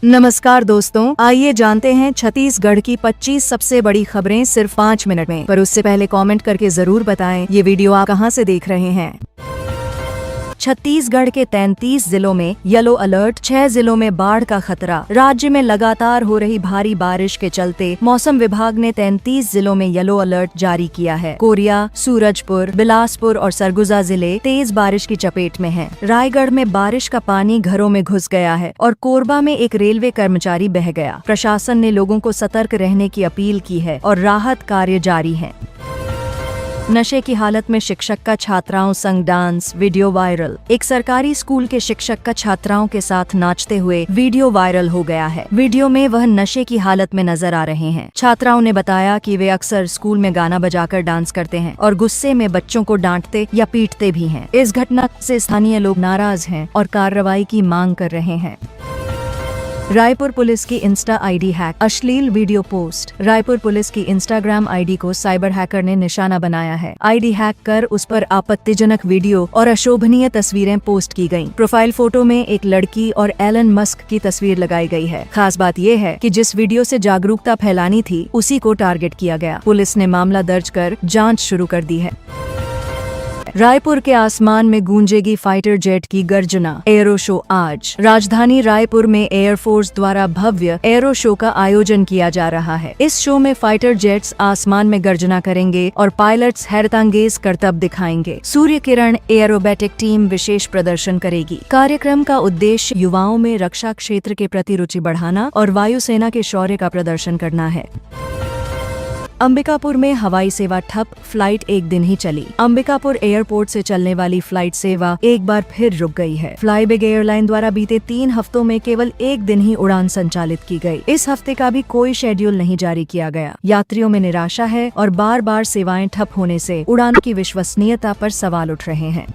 नमस्कार दोस्तों, आइए जानते हैं छत्तीसगढ़ की 25 सबसे बड़ी खबरें सिर्फ 5 मिनट में। पर उससे पहले कमेंट करके जरूर बताएं ये वीडियो आप कहां से देख रहे हैं। छत्तीसगढ़ के 33 जिलों में येलो अलर्ट, 6 जिलों में बाढ़ का खतरा। राज्य में लगातार हो रही भारी बारिश के चलते मौसम विभाग ने 33 जिलों में येलो अलर्ट जारी किया है। कोरिया, सूरजपुर, बिलासपुर और सरगुजा जिले तेज बारिश की चपेट में हैं। रायगढ़ में बारिश का पानी घरों में घुस गया है और कोरबा में एक रेलवे कर्मचारी बह गया। प्रशासन ने लोगों को सतर्क रहने की अपील की है और राहत कार्य जारी है। नशे की हालत में शिक्षक का छात्राओं संग डांस, वीडियो वायरल। एक सरकारी स्कूल के शिक्षक का छात्राओं के साथ नाचते हुए वीडियो वायरल हो गया है। वीडियो में वह नशे की हालत में नजर आ रहे हैं। छात्राओं ने बताया कि वे अक्सर स्कूल में गाना बजाकर डांस करते हैं और गुस्से में बच्चों को डांटते या पीटते भी हैं। इस घटना से स्थानीय लोग नाराज हैं और कार्रवाई की मांग कर रहे हैं। रायपुर पुलिस की इंस्टा आईडी हैक, अश्लील वीडियो पोस्ट। रायपुर पुलिस की इंस्टाग्राम आईडी को साइबर हैकर ने निशाना बनाया है। आईडी हैक कर उस पर आपत्तिजनक वीडियो और अशोभनीय तस्वीरें पोस्ट की गयी। प्रोफाइल फोटो में एक लड़की और एलन मस्क की तस्वीर लगाई गई है। खास बात यह है कि जिस वीडियो से जागरूकता फैलानी थी उसी को टारगेट किया गया। पुलिस ने मामला दर्ज कर जाँच शुरू कर दी है। रायपुर के आसमान में गूंजेगी फाइटर जेट की गर्जना। एयरो शो आज राजधानी रायपुर में एयरफोर्स द्वारा भव्य एयरो शो का आयोजन किया जा रहा है। इस शो में फाइटर जेट्स आसमान में गर्जना करेंगे और पायलट्स हैरतअंगेज करतब दिखाएंगे। सूर्य किरण एयरोबैटिक टीम विशेष प्रदर्शन करेगी। कार्यक्रम का उद्देश्य युवाओं में रक्षा क्षेत्र के प्रति रुचि बढ़ाना और वायुसेना के शौर्य का प्रदर्शन करना है। अंबिकापुर में हवाई सेवा ठप, फ्लाइट एक दिन ही चली। अंबिकापुर एयरपोर्ट से चलने वाली फ्लाइट सेवा एक बार फिर रुक गई है। फ्लाईबिग एयरलाइन द्वारा बीते 3 हफ्तों में केवल एक दिन ही उड़ान संचालित की गई। इस हफ्ते का भी कोई शेड्यूल नहीं जारी किया गया। यात्रियों में निराशा है और बार बार सेवाएं ठप होने से उड़ानों की विश्वसनीयता पर सवाल उठ रहे हैं।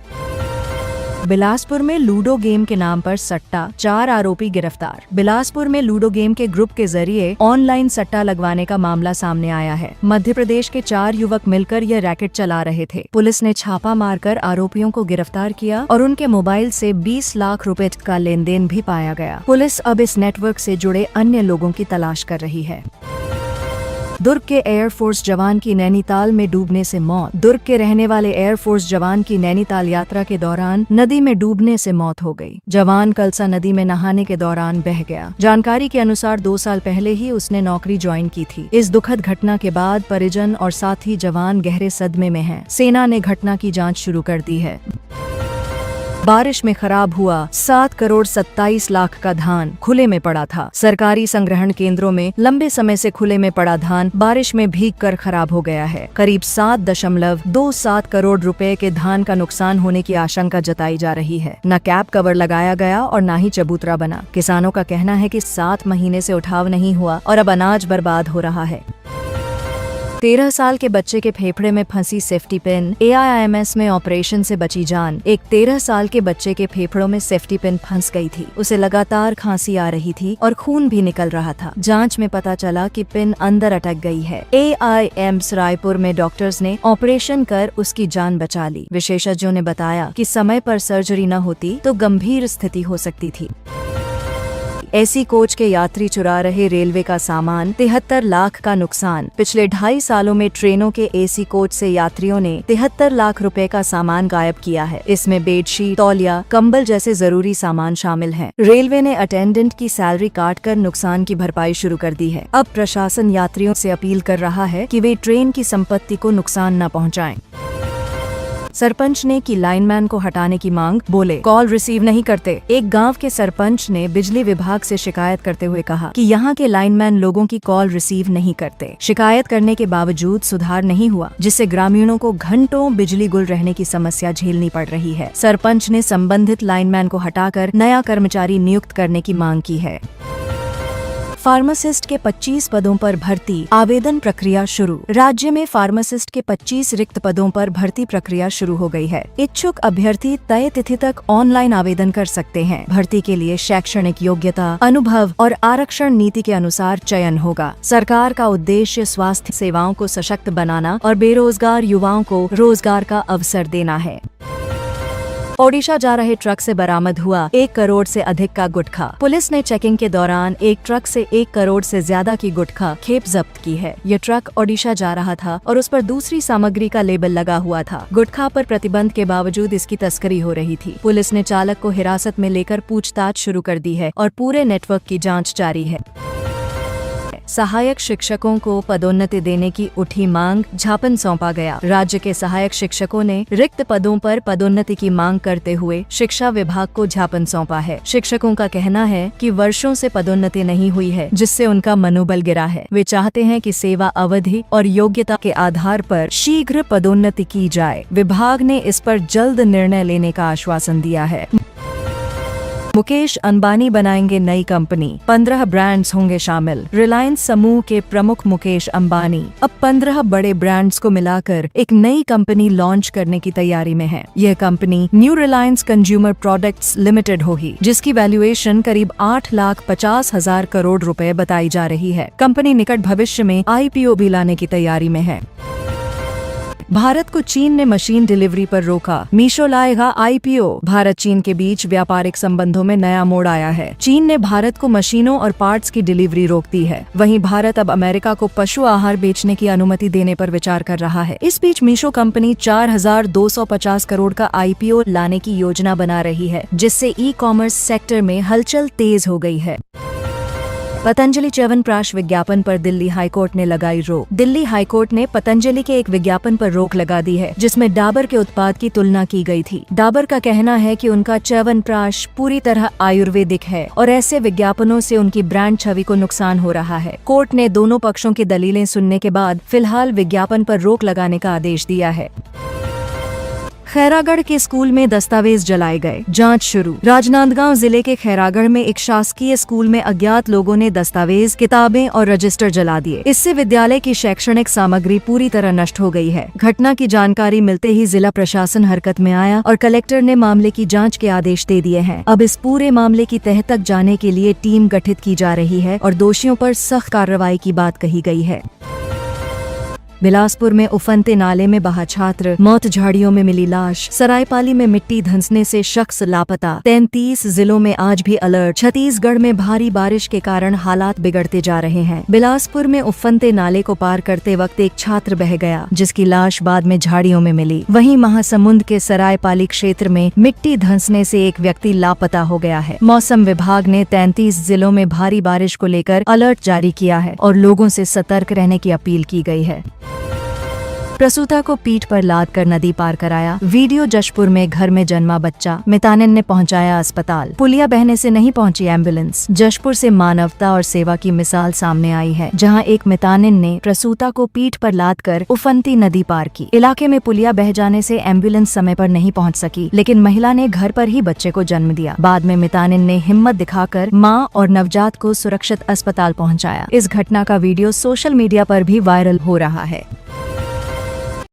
बिलासपुर में लूडो गेम के नाम पर सट्टा, 4 आरोपी गिरफ्तार। बिलासपुर में लूडो गेम के ग्रुप के जरिए ऑनलाइन सट्टा लगवाने का मामला सामने आया है। मध्य प्रदेश के 4 युवक मिलकर यह रैकेट चला रहे थे। पुलिस ने छापा मारकर आरोपियों को गिरफ्तार किया और उनके मोबाइल से 20 लाख रुपए का लेन देन भी पाया गया। पुलिस अब इस नेटवर्क से जुड़े अन्य लोगों की तलाश कर रही है। दुर्ग के एयरफोर्स जवान की नैनीताल में डूबने से मौत। दुर्ग के रहने वाले एयरफोर्स जवान की नैनीताल यात्रा के दौरान नदी में डूबने से मौत हो गई। जवान कलसा नदी में नहाने के दौरान बह गया। जानकारी के अनुसार 2 साल पहले ही उसने नौकरी ज्वाइन की थी। इस दुखद घटना के बाद परिजन और साथी जवान गहरे सदमे में हैं। सेना ने घटना की जाँच शुरू कर दी है। बारिश में खराब हुआ 7 करोड़ 27 लाख का धान खुले में पड़ा था। सरकारी संग्रहण केंद्रों में लंबे समय से खुले में पड़ा धान बारिश में भीगकर खराब हो गया है। करीब 7.27 करोड़ रुपए के धान का नुकसान होने की आशंका जताई जा रही है। न कैप कवर लगाया गया और न ही चबूतरा बना। किसानों का कहना है कि 7 महीने से उठाव नहीं हुआ और अब अनाज बर्बाद हो रहा है। 13 साल के बच्चे के फेफड़े में फंसी सेफ्टी पिन, AIIMS में ऑपरेशन से बची जान। एक 13 साल के बच्चे के फेफड़ों में सेफ्टी पिन फंस गई थी। उसे लगातार खांसी आ रही थी और खून भी निकल रहा था। जांच में पता चला कि पिन अंदर अटक गई है। AIIMS रायपुर में डॉक्टर्स ने ऑपरेशन कर उसकी जान बचा ली। विशेषज्ञों ने बताया कि समय पर सर्जरी न होती तो गंभीर स्थिति हो सकती थी। एसी कोच के यात्री चुरा रहे रेलवे का सामान, 73 लाख का नुकसान। पिछले 2.5 सालों में ट्रेनों के एसी कोच से यात्रियों ने 73 लाख रुपए का सामान गायब किया है। इसमें बेडशीट, तौलिया, कंबल जैसे जरूरी सामान शामिल हैं। रेलवे ने अटेंडेंट की सैलरी काटकर नुकसान की भरपाई शुरू कर दी है। अब प्रशासन यात्रियों से अपील कर रहा है कि वे ट्रेन की संपत्ति को नुकसान न पहुँचाएं। सरपंच ने की लाइनमैन को हटाने की मांग, बोले कॉल रिसीव नहीं करते। एक गांव के सरपंच ने बिजली विभाग से शिकायत करते हुए कहा कि यहां के लाइनमैन लोगों की कॉल रिसीव नहीं करते। शिकायत करने के बावजूद सुधार नहीं हुआ, जिससे ग्रामीणों को घंटों बिजली गुल रहने की समस्या झेलनी पड़ रही है। सरपंच ने संबंधित लाइनमैन को हटाकर नया कर्मचारी नियुक्त करने की मांग की है। फार्मासिस्ट के 25 पदों पर भर्ती, आवेदन प्रक्रिया शुरू। राज्य में फार्मासिस्ट के 25 रिक्त पदों पर भर्ती प्रक्रिया शुरू हो गई है। इच्छुक अभ्यर्थी तय तिथि तक ऑनलाइन आवेदन कर सकते हैं। भर्ती के लिए शैक्षणिक योग्यता, अनुभव और आरक्षण नीति के अनुसार चयन होगा। सरकार का उद्देश्य स्वास्थ्य सेवाओं को सशक्त बनाना और बेरोजगार युवाओं को रोजगार का अवसर देना है। ओडिशा जा रहे ट्रक से बरामद हुआ 1 करोड़ से अधिक का गुटखा। पुलिस ने चेकिंग के दौरान एक ट्रक से 1 करोड़ से ज्यादा की गुटखा खेप जब्त की है। ये ट्रक ओडिशा जा रहा था और उस पर दूसरी सामग्री का लेबल लगा हुआ था। गुटखा पर प्रतिबंध के बावजूद इसकी तस्करी हो रही थी। पुलिस ने चालक को हिरासत में लेकर पूछताछ शुरू कर दी है और पूरे नेटवर्क की जाँच जारी है। सहायक शिक्षकों को पदोन्नति देने की उठी मांग, ज्ञापन सौंपा गया। राज्य के सहायक शिक्षकों ने रिक्त पदों पर पदोन्नति की मांग करते हुए शिक्षा विभाग को ज्ञापन सौंपा है। शिक्षकों का कहना है कि वर्षों से पदोन्नति नहीं हुई है, जिससे उनका मनोबल गिरा है। वे चाहते हैं कि सेवा अवधि और योग्यता के आधार पर शीघ्र पदोन्नति की जाए। विभाग ने इस पर जल्द निर्णय लेने का आश्वासन दिया है। मुकेश अंबानी बनाएंगे नई कंपनी, 15 ब्रांड्स होंगे शामिल। रिलायंस समूह के प्रमुख मुकेश अंबानी अब 15 बड़े ब्रांड्स को मिलाकर एक नई कंपनी लॉन्च करने की तैयारी में है। यह company new Reliance consumer products limited होगी, जिसकी वैल्यूएशन करीब 8,50,000 करोड़ रुपए बताई जा रही है। कंपनी निकट भविष्य में IPO भी लाने की तैयारी में है। भारत को चीन ने मशीन डिलीवरी पर रोका, मीशो लाएगा IPO। भारत चीन के बीच व्यापारिक संबंधों में नया मोड़ आया है। चीन ने भारत को मशीनों और पार्ट्स की डिलीवरी रोक दी है। वहीं भारत अब अमेरिका को पशु आहार बेचने की अनुमति देने पर विचार कर रहा है। इस बीच मीशो कंपनी 4,250 करोड़ का IPO लाने की योजना बना रही है, जिससे ई-कॉमर्स सेक्टर में हलचल तेज हो गई है। पतंजलि च्यवनप्राश विज्ञापन पर दिल्ली हाईकोर्ट ने लगाई रोक। दिल्ली हाईकोर्ट ने पतंजलि के एक विज्ञापन पर रोक लगा दी है, जिसमें डाबर के उत्पाद की तुलना की गई थी। डाबर का कहना है कि उनका च्यवनप्राश पूरी तरह आयुर्वेदिक है और ऐसे विज्ञापनों से उनकी ब्रांड छवि को नुकसान हो रहा है। कोर्ट ने दोनों पक्षों की दलीलें सुनने के बाद फिलहाल विज्ञापन पर रोक लगाने का आदेश दिया है। खैरागढ़ के स्कूल में दस्तावेज जलाए गए, जांच शुरू। राजनांदगांव जिले के खैरागढ़ में एक शासकीय स्कूल में अज्ञात लोगों ने दस्तावेज, किताबें और रजिस्टर जला दिए। इससे विद्यालय की शैक्षणिक सामग्री पूरी तरह नष्ट हो गई है। घटना की जानकारी मिलते ही जिला प्रशासन हरकत में आया और कलेक्टर ने मामले की जाँच के आदेश दे दिए हैं। अब इस पूरे मामले की तह तक जाने के लिए टीम गठित की जा रही है और दोषियों पर सख्त कार्रवाई की बात कही गई है। बिलासपुर में उफनते नाले में बहा छात्र, मौत झाड़ियों में मिली लाश। सरायपाली में मिट्टी धंसने से शख्स लापता। 33 जिलों में आज भी अलर्ट। छत्तीसगढ़ में भारी बारिश के कारण हालात बिगड़ते जा रहे हैं। बिलासपुर में उफनते नाले को पार करते वक्त एक छात्र बह गया, जिसकी लाश बाद में झाड़ियों में मिली। वहीं महासमुंद के सरायपाली क्षेत्र में मिट्टी धंसने से एक व्यक्ति लापता हो गया है। मौसम विभाग ने 33 जिलों में भारी बारिश को लेकर अलर्ट जारी किया है और लोगों से सतर्क रहने की अपील की गई है। प्रसूता को पीठ पर लाद कर नदी पार कराया। वीडियो जशपुर में घर में जन्मा बच्चा, मितानिन ने पहुंचाया अस्पताल। पुलिया बहने से नहीं पहुंची एम्बुलेंस। जशपुर से मानवता और सेवा की मिसाल सामने आई है, जहां एक मितानिन ने प्रसूता को पीठ पर लाद कर उफनती नदी पार की। इलाके में पुलिया बह जाने से एम्बुलेंस समय पर नहीं पहुंच सकी, लेकिन महिला ने घर पर ही बच्चे को जन्म दिया। बाद में मितानिन ने हिम्मत दिखाकर मां और नवजात को सुरक्षित अस्पताल पहुँचाया। इस घटना का वीडियो सोशल मीडिया पर भी वायरल हो रहा है।